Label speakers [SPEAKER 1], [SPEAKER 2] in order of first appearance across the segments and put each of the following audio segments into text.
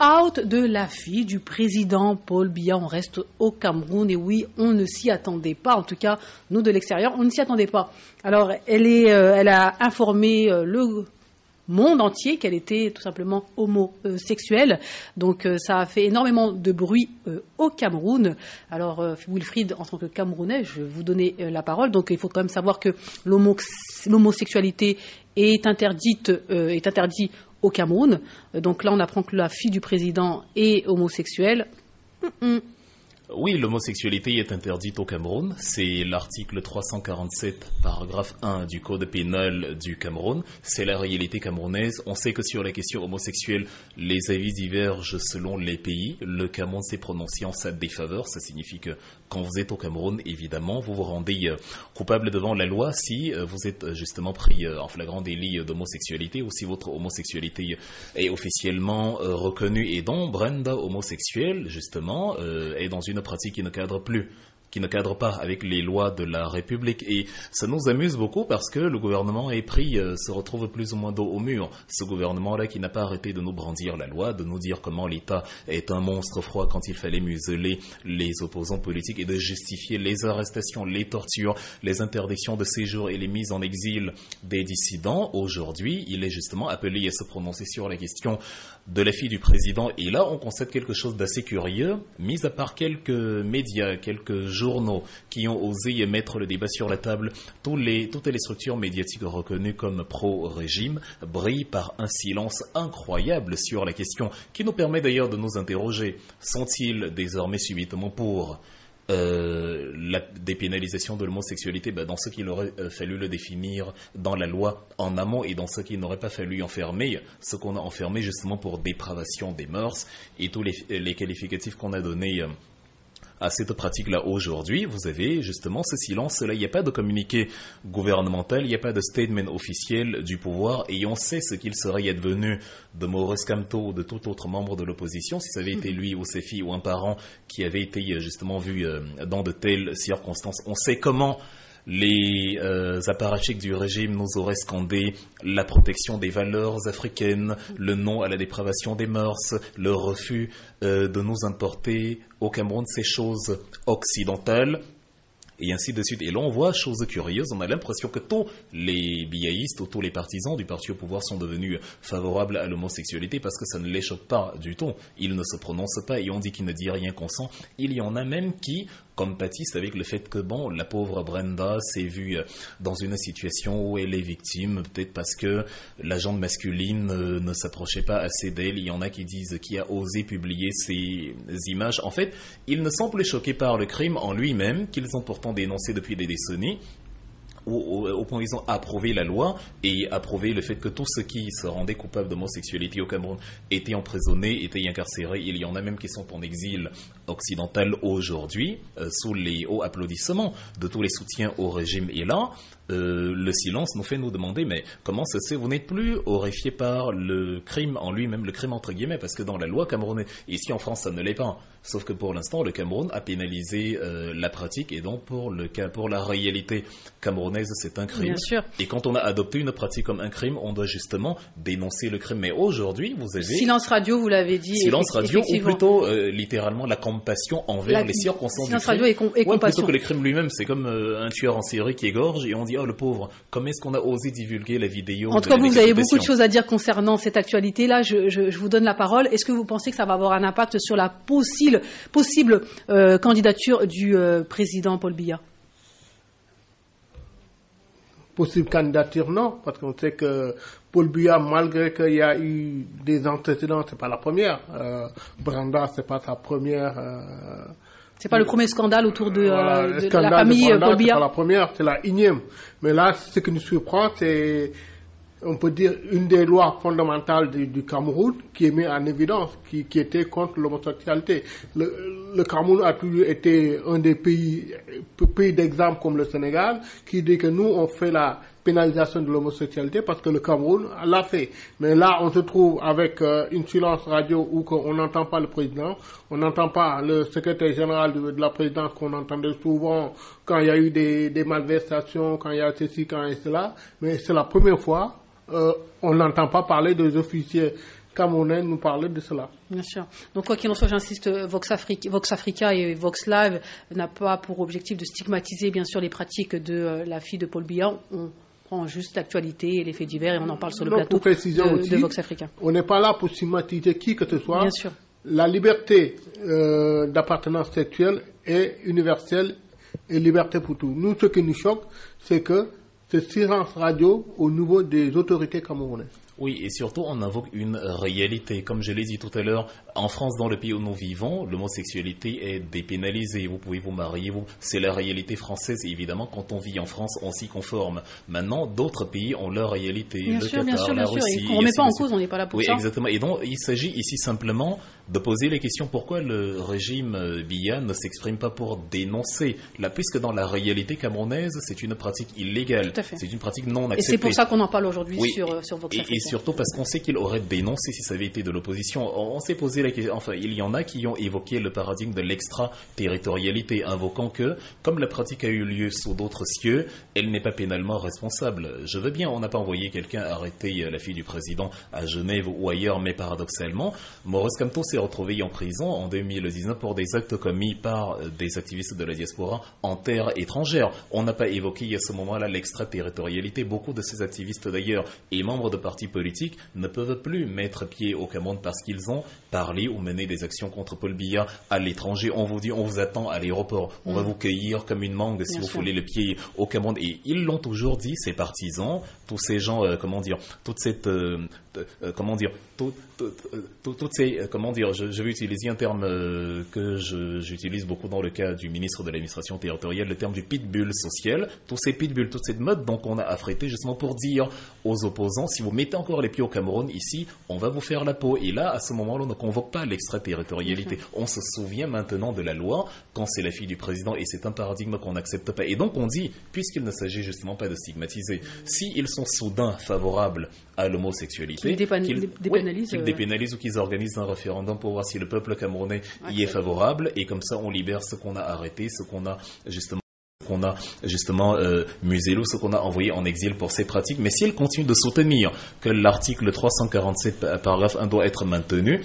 [SPEAKER 1] Out de la fille du président Paul Biya, on reste au Cameroun et oui, on ne s'y attendait pas, en tout cas nous de l'extérieur, on ne s'y attendait pas. Alors elle a informé le monde entier qu'elle était tout simplement homosexuelle, donc ça a fait énormément de bruit au Cameroun. Alors Wilfried, en tant que Camerounais, je vais vous donner la parole, donc il faut quand même savoir que l'homosexualité est interdit au Cameroun. Donc là, on apprend que la fille du président est homosexuelle.
[SPEAKER 2] Oui, l'homosexualité est interdite au Cameroun. C'est l'article 347, paragraphe 1 du Code pénal du Cameroun. C'est la réalité camerounaise. On sait que sur la question homosexuelle, les avis divergent selon les pays. Le Cameroun s'est prononcé en sa défaveur. Ça signifie que quand vous êtes au Cameroun, évidemment, vous vous rendez coupable devant la loi si vous êtes justement pris en flagrant délit d'homosexualité ou si votre homosexualité est officiellement reconnue. Et donc, Brenda, homosexuelle, justement, est dans une pratique qui ne cadre pas avec les lois de la République. Et ça nous amuse beaucoup parce que le gouvernement se retrouve plus ou moins dos au mur. Ce gouvernement-là qui n'a pas arrêté de nous brandir la loi, de nous dire comment l'État est un monstre froid quand il fallait museler les opposants politiques et de justifier les arrestations, les tortures, les interdictions de séjour et les mises en exil des dissidents. Aujourd'hui, il est justement appelé à se prononcer sur la question de la fille du président. Et là, on constate quelque chose d'assez curieux, mis à part quelques médias, quelques journaux qui ont osé mettre le débat sur la table. Toutes les structures médiatiques reconnues comme pro-régime brillent par un silence incroyable sur la question, qui nous permet d'ailleurs de nous interroger. Sont-ils désormais subitement pour la dépénalisation de l'homosexualité dans ce qu'il aurait fallu le définir dans la loi en amont et dans ce qu'il n'aurait pas fallu enfermer, ce qu'on a enfermé justement pour dépravation des mœurs et tous les qualificatifs qu'on a donnés à cette pratique-là aujourd'hui. Vous avez justement ce silence-là. Il n'y a pas de communiqué gouvernemental, il n'y a pas de statement officiel du pouvoir et on sait ce qu'il serait advenu de Maurice Kamto ou de tout autre membre de l'opposition si ça avait été lui ou ses filles ou un parent qui avait été justement vu dans de telles circonstances. On sait comment les apparatchiks du régime nous auraient scandé la protection des valeurs africaines, le non à la dépravation des mœurs, le refus de nous importer au Cameroun ces choses occidentales, et ainsi de suite. Et là, on voit, chose curieuse, on a l'impression que tous les biaïstes ou tous les partisans du parti au pouvoir sont devenus favorables à l'homosexualité parce que ça ne les choque pas du tout. Ils ne se prononcent pas et on dit qu'il ne dit rien consent. Il y en a même qui compatissent avec le fait que, la pauvre Brenda s'est vue dans une situation où elle est victime, peut-être parce que la jante masculine ne s'approchait pas assez d'elle. Il y en a qui disent qui a osé publier ces images. En fait, ils ne sont plus choqués par le crime en lui-même, qu'ils ont pourtant dénoncé depuis des décennies, au point où ils ont approuvé la loi et approuvé le fait que tous ceux qui se rendaient coupables d'homosexualité au Cameroun étaient emprisonnés, étaient incarcérés. Il y en a même qui sont en exil occidental aujourd'hui, sous les hauts applaudissements de tous les soutiens au régime. Et là, le silence nous fait nous demander, mais comment ça se fait, vous n'êtes plus horrifié par le crime en lui-même, le crime entre guillemets, parce que dans la loi camerounaise, ici en France, ça ne l'est pas. Sauf que pour l'instant, le Cameroun a pénalisé la pratique et donc pour la réalité camerounaise, c'est un crime.
[SPEAKER 1] Bien sûr.
[SPEAKER 2] Et quand on a adopté une pratique comme un crime, on doit justement dénoncer le crime. Mais aujourd'hui, vous avez...
[SPEAKER 1] Silence radio, vous l'avez dit.
[SPEAKER 2] Silence radio, ou plutôt littéralement la compassion envers les circonstances du crime.
[SPEAKER 1] Silence radio et compassion.
[SPEAKER 2] Plutôt que le crime lui-même, c'est comme un tueur en série qui égorge et on dit, oh le pauvre, comment est-ce qu'on a osé divulguer la vidéo?
[SPEAKER 1] En tout cas, vous avez beaucoup de choses à dire concernant cette actualité-là. Je vous donne la parole. Est-ce que vous pensez que ça va avoir un impact sur la possible candidature du président Paul Biya?
[SPEAKER 3] Possible candidature, non, parce qu'on sait que Paul Biya, malgré qu'il y a eu des antécédents, c'est pas la première. Brenda, c'est pas sa première.
[SPEAKER 1] C'est pas le premier scandale autour de la
[SPEAKER 3] famille
[SPEAKER 1] Paul Biya.
[SPEAKER 3] C'est pas la première, c'est la énième. Mais là, ce qui nous surprend, c'est, on peut dire, une des lois fondamentales du Cameroun qui est mise en évidence, qui était contre l'homosexualité. Le Cameroun a toujours été un des pays d'exemple comme le Sénégal, qui dit que nous, on fait la pénalisation de l'homosexualité parce que le Cameroun l'a fait. Mais là, on se trouve avec une silence radio où on n'entend pas le président, on n'entend pas le secrétaire général de la présidence qu'on entendait souvent quand il y a eu des malversations, quand il y a ceci, quand il y a cela. Mais c'est la première fois, on n'entend pas parler des officiers camerounais nous parler de cela.
[SPEAKER 1] Bien sûr. Donc, quoi qu'il en soit, j'insiste, Vox Africa et Vox Live n'a pas pour objectif de stigmatiser, bien sûr, les pratiques de la fille de Paul Biya. On prend juste l'actualité et les faits divers et on en parle sur le plateau de Vox Africa.
[SPEAKER 3] On n'est pas là pour stigmatiser qui que ce soit.
[SPEAKER 1] Bien sûr.
[SPEAKER 3] La liberté d'appartenance sexuelle est universelle et liberté pour tous. Nous, ce qui nous choque, c'est que c'est silence radio au niveau des autorités camerounaises.
[SPEAKER 2] Oui, et surtout, on invoque une réalité. Comme je l'ai dit tout à l'heure, en France, dans le pays où nous vivons, l'homosexualité est dépénalisée. Vous pouvez vous marier, c'est la réalité française. Et évidemment, quand on vit en France, on s'y conforme. Maintenant, d'autres pays ont leur réalité.
[SPEAKER 1] Bien sûr, la Russie. Et on ne remet pas en cause, on n'est pas là pour ça.
[SPEAKER 2] Oui, exactement. Et donc, il s'agit ici simplement de poser les questions pourquoi le régime Biya ne s'exprime pas pour dénoncer. Là, puisque dans la réalité camerounaise, c'est une pratique illégale. C'est une pratique non acceptée.
[SPEAKER 1] Et c'est pour ça qu'on en parle aujourd'hui sur Vox Africa.
[SPEAKER 2] Et surtout parce qu'on sait qu'il aurait dénoncé si ça avait été de l'opposition. On s'est posé la question, enfin, il y en a qui ont évoqué le paradigme de l'extraterritorialité, invoquant que, comme la pratique a eu lieu sous d'autres cieux, elle n'est pas pénalement responsable. Je veux bien, on n'a pas envoyé quelqu'un arrêter la fille du président à Genève ou ailleurs, mais paradoxalement, Maurice Kamto s'est retrouvé en prison en 2019 pour des actes commis par des activistes de la diaspora en terre étrangère. On n'a pas évoqué à ce moment-là l'extraterritorialité. Beaucoup de ces activistes d'ailleurs et membres de partis politiques ne peuvent plus mettre pied au Cameroun parce qu'ils ont parlé ou mené des actions contre Paul Biya à l'étranger. On vous dit, on vous attend à l'aéroport, on va vous cueillir comme une mangue si vous foulez le pied au Cameroun. Et ils l'ont toujours dit, ces partisans, tous ces gens, toute cette, toutes ces, je vais utiliser un terme que j'utilise beaucoup dans le cas du ministre de l'administration territoriale, le terme du pitbull social, tous ces pitbulls, toute cette mode, donc on a affrété justement pour dire aux opposants, si vous mettez encore les pieds au Cameroun ici, on va vous faire la peau. Et là, à ce moment-là, on ne convoque pas l'extraterritorialité. On se souvient maintenant de la loi quand c'est la fille du président et c'est un paradigme qu'on n'accepte pas. Et donc on dit, puisqu'il ne s'agit justement pas de stigmatiser, s'ils sont soudain favorables à l'homosexualité, qu'ils dépénalisent ou qu'ils organisent un référendum pour voir si le peuple camerounais y est favorable, et comme ça on libère ce qu'on a arrêté, ce qu'on a justement muselé, ce qu'on a envoyé en exil pour ces pratiques. Mais s'ils continuent de soutenir que l'article 347 paragraphe 1 doit être maintenu,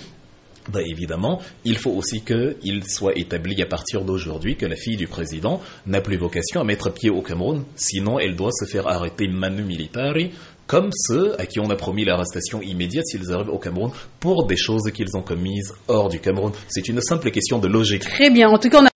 [SPEAKER 2] évidemment, il faut aussi qu'il soit établi à partir d'aujourd'hui que la fille du président n'a plus vocation à mettre pied au Cameroun, sinon elle doit se faire arrêter manu militari, comme ceux à qui on a promis l'arrestation immédiate s'ils arrivent au Cameroun pour des choses qu'ils ont commises hors du Cameroun. C'est une simple question de logique.
[SPEAKER 1] Très bien, en tout cas on a...